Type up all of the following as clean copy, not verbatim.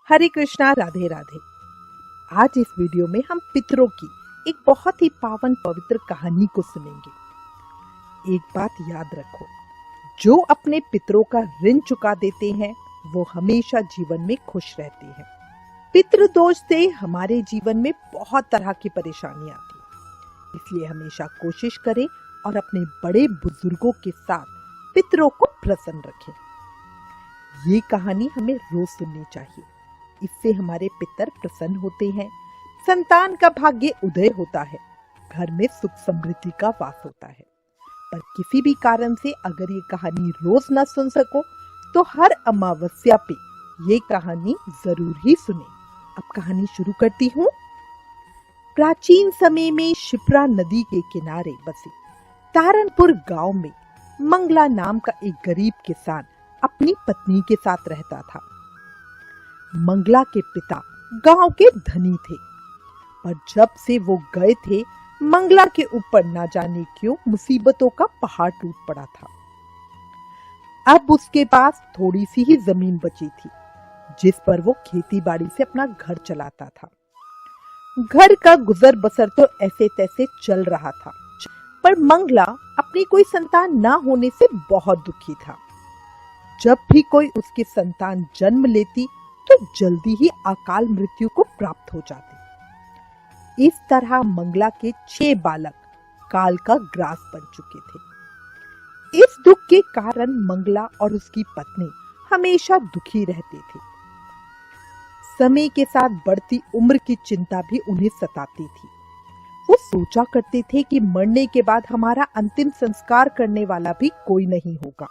हरे कृष्णा, राधे राधे। आज इस वीडियो में हम पितरों की एक बहुत ही पावन पवित्र कहानी को सुनेंगे। एक बात याद रखो, जो अपने पितरों का ऋण चुका देते हैं वो हमेशा जीवन में खुश रहते हैं। पितृ दोष से हमारे जीवन में बहुत तरह की परेशानियां आती हैं, इसलिए हमेशा कोशिश करें और अपने बड़े बुजुर्गों के साथ पितरों को प्रसन्न रखें। ये कहानी हमें रोज सुननी चाहिए। इससे हमारे पितर प्रसन्न होते हैं, संतान का भाग्य उदय होता है, घर में सुख समृद्धि का वास होता है। पर किसी भी कारण से अगर ये कहानी रोज न सुन सको तो हर अमावस्या पे ये कहानी जरूर ही सुने। अब कहानी शुरू करती हूँ। प्राचीन समय में शिप्रा नदी के किनारे बसे तारनपुर गांव में मंगला नाम का एक गरीब किसान अपनी पत्नी के साथ रहता था। मंगला के पिता गांव के धनी थे, पर जब से वो गए थे मंगला के ऊपर ना जाने क्यों मुसीबतों का पहाड़ टूट पड़ा था। अब उसके पास थोड़ी सी ही जमीन बची थी, जिस पर वो खेती बाड़ी से अपना घर चलाता था। घर का गुजर बसर तो ऐसे तैसे चल रहा था, पर मंगला अपनी कोई संतान ना होने से बहुत दुखी था। जब भी कोई उसकी संतान जन्म लेती तो जल्दी ही अकाल मृत्यु को प्राप्त हो जाते। इस तरह मंगला के 6 बालक काल का ग्रास बन चुके थे। इस दुख के कारण मंगला और उसकी पत्नी हमेशा दुखी रहते थे। समय के साथ बढ़ती उम्र की चिंता भी उन्हें सताती थी। वो सोचा करते थे कि मरने के बाद हमारा अंतिम संस्कार करने वाला भी कोई नहीं होगा।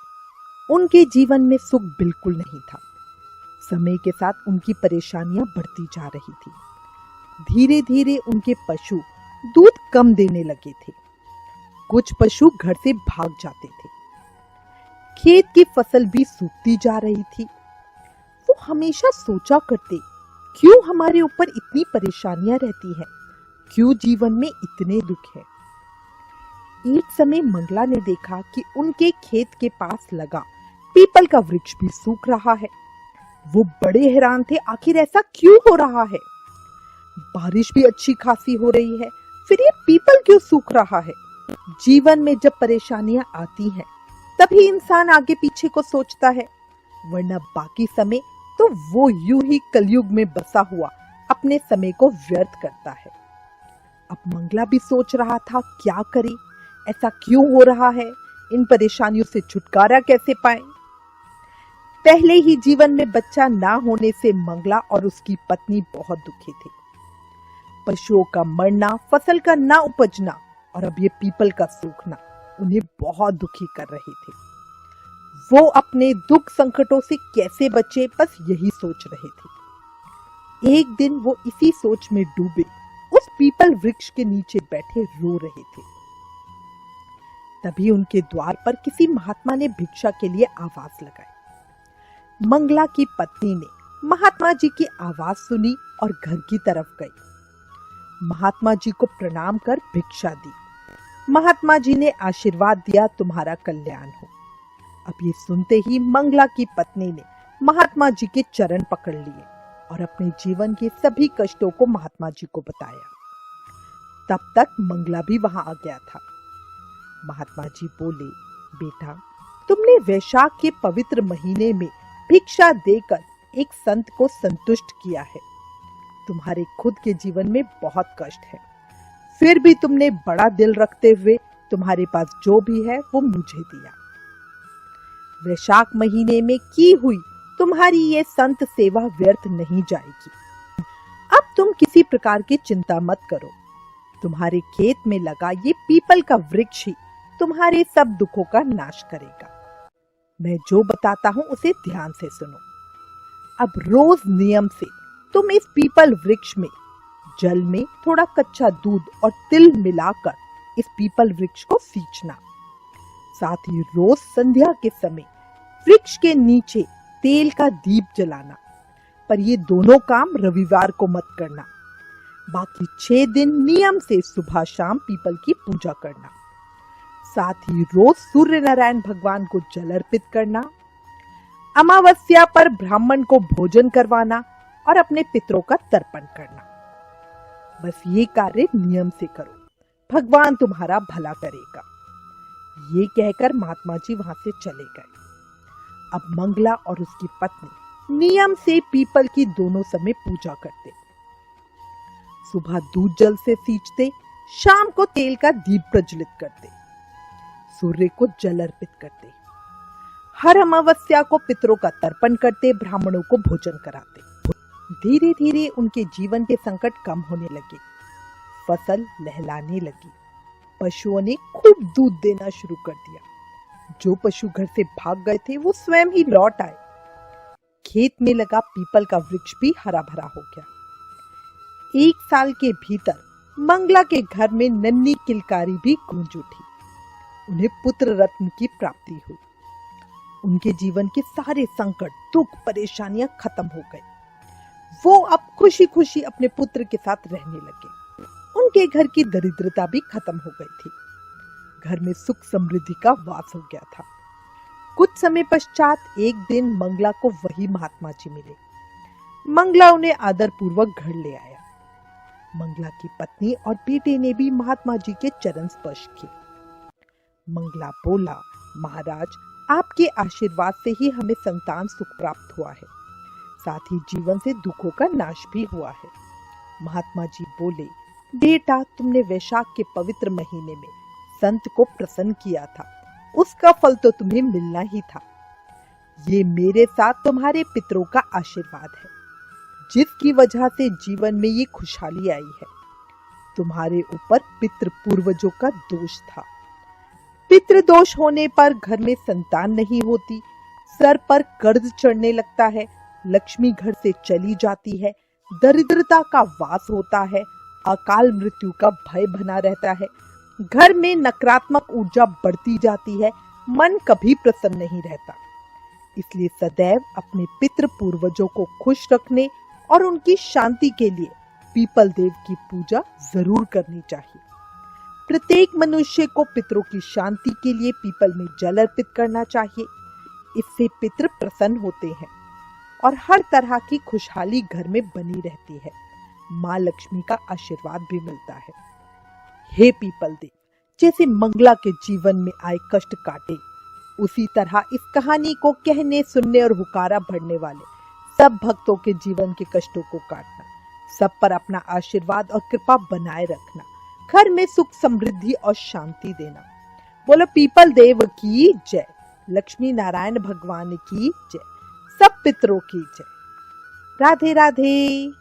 उनके जीवन में सुख बिल्कुल नहीं था। समय के साथ उनकी परेशानियां बढ़ती जा रही थी। धीरे धीरे उनके पशु दूध कम देने लगे थे। कुछ पशु घर से भाग जाते थे। खेत की फसल भी सूखती जा रही थी। वो हमेशा सोचा करते, क्यों हमारे ऊपर इतनी परेशानियां रहती हैं? क्यों जीवन में इतने दुख हैं? एक समय मंगला ने देखा कि उनके खेत के पास लगा पीपल का वृक्ष भी सूख रहा है। वो बड़े हैरान थे, आखिर ऐसा क्यों हो रहा है? बारिश भी अच्छी खासी हो रही है, फिर ये पीपल क्यों सूख रहा है? जीवन में जब परेशानियां आती हैं, तभी इंसान आगे पीछे को सोचता है, वरना बाकी समय तो वो यूं ही कलयुग में बसा हुआ अपने समय को व्यर्थ करता है। अब मंगला भी सोच रहा था, क्या करे, ऐसा क्यों हो रहा है? इन परेशानियों से छुटकारा कैसे पाएं? पहले ही जीवन में बच्चा ना होने से मंगला और उसकी पत्नी बहुत दुखी थे। पशुओं का मरना, फसल का ना उपजना और अब ये पीपल का सूखना उन्हें बहुत दुखी कर रहे थे। वो अपने दुख संकटों से कैसे बचे, बस यही सोच रहे थे। एक दिन वो इसी सोच में डूबे उस पीपल वृक्ष के नीचे बैठे रो रहे थे। तभी उनके द्वार पर किसी महात्मा ने भिक्षा के लिए आवाज लगाई। मंगला की पत्नी ने महात्मा जी की आवाज सुनी और घर की तरफ गई। महात्मा जी को प्रणाम कर भिक्षा दी। महात्मा जी ने आशीर्वाद दिया, तुम्हारा कल्याण हो। अब ये सुनते ही मंगला की पत्नी ने महात्मा जी के चरण पकड़ लिए और अपने जीवन के सभी कष्टों को महात्मा जी को बताया। तब तक मंगला भी वहां आ गया था। महात्मा जी बोले, बेटा, तुमने वैशाख के पवित्र महीने में भिक्षा देकर एक संत को संतुष्ट किया है। तुम्हारे खुद के जीवन में बहुत कष्ट है, फिर भी तुमने बड़ा दिल रखते हुए तुम्हारे पास जो भी है वो मुझे दिया। वैशाख महीने में की हुई तुम्हारी ये संत सेवा व्यर्थ नहीं जाएगी। अब तुम किसी प्रकार की चिंता मत करो। तुम्हारे खेत में लगा ये पीपल का वृक्ष ही तुम्हारे सब दुखों का नाश करेगा। मैं जो बताता हूँ उसे ध्यान से सुनो। अब रोज नियम से तुम इस पीपल वृक्ष में जल में थोड़ा कच्चा दूध और तिल मिलाकर इस पीपल वृक्ष को सींचना। साथ ही रोज संध्या के समय वृक्ष के नीचे तेल का दीप जलाना। पर ये दोनों काम रविवार को मत करना। बाकी 6 दिन नियम से सुबह शाम पीपल की पूजा करना। साथ ही रोज सूर्य नारायण भगवान को जल अर्पित करना। अमावस्या पर ब्राह्मण को भोजन करवाना और अपने पितरों का तर्पण करना। बस ये कार्य नियम से करो, भगवान तुम्हारा भला करेगा। ये कहकर महात्मा जी वहां से चले गए। अब मंगला और उसकी पत्नी नियम से पीपल की दोनों समय पूजा करते। सुबह दूध जल से सींचते, शाम को तेल का दीप प्रज्वलित करते, सूर्य को जल अर्पित करते, हर अमावस्या को पितरों का तर्पण करते, ब्राह्मणों को भोजन कराते। धीरे धीरे उनके जीवन के संकट कम होने लगे, फसल लहलाने लगी, पशुओं ने खूब दूध देना शुरू कर दिया। जो पशु घर से भाग गए थे वो स्वयं ही लौट आए। खेत में लगा पीपल का वृक्ष भी हरा भरा हो गया। 1 साल के भीतर मंगला के घर में नन्ही किलकारी भी गूंज उठी। उन्हें पुत्र रत्न की प्राप्ति हुई। उनके जीवन के सारे संकट, दुख, परेशानियां खत्म हो गए। वो अब खुशी खुशी अपने पुत्र के साथ रहने लगे। उनके घर की दरिद्रता भी खत्म हो गई थी। घर में सुख समृद्धि का वास हो गया था। कुछ समय पश्चात एक दिन मंगला को वही महात्मा जी मिले। मंगला उन्हें आदर पूर्वक घर ले आया। मंगला की पत्नी और बेटे ने भी महात्मा जी के चरण स्पर्श किए। मंगला बोला, महाराज, आपके आशीर्वाद से ही हमें संतान सुख प्राप्त हुआ है, साथ ही जीवन से दुखों का नाश भी हुआ है। महात्मा जी बोले, बेटा, तुमने वैशाख के पवित्र महीने में संत को प्रसन्न किया था, उसका फल तो तुम्हें मिलना ही था। ये मेरे साथ तुम्हारे पितरों का आशीर्वाद है, जिसकी वजह से जीवन में ये खुशहाली आई है। तुम्हारे ऊपर पितृ पूर्वजों का दोष था। पितृ दोष होने पर घर में संतान नहीं होती, सर पर कर्ज चढ़ने लगता है, लक्ष्मी घर से चली जाती है, दरिद्रता का वास होता है, अकाल मृत्यु का भय बना रहता है, घर में नकारात्मक ऊर्जा बढ़ती जाती है, मन कभी प्रसन्न नहीं रहता। इसलिए सदैव अपने पितृ पूर्वजों को खुश रखने और उनकी शांति के लिए पीपल देव की पूजा जरूर करनी चाहिए। प्रत्येक मनुष्य को पितरों की शांति के लिए पीपल में जल अर्पित करना चाहिए। इससे पितृ प्रसन्न होते हैं और हर तरह की खुशहाली घर में बनी रहती है। माँ लक्ष्मी का आशीर्वाद भी मिलता है। हे पीपल देव, जैसे मंगला के जीवन में आए कष्ट काटे, उसी तरह इस कहानी को कहने, सुनने और हुकारा भरने वाले सब भक्तों के जीवन के कष्टों को काटना, सब पर अपना आशीर्वाद और कृपा बनाए रखना, घर में सुख समृद्धि और शांति देना। बोलो पीपल देव की जय, लक्ष्मी नारायण भगवान की जय, सब पितरों की जय। राधे राधे।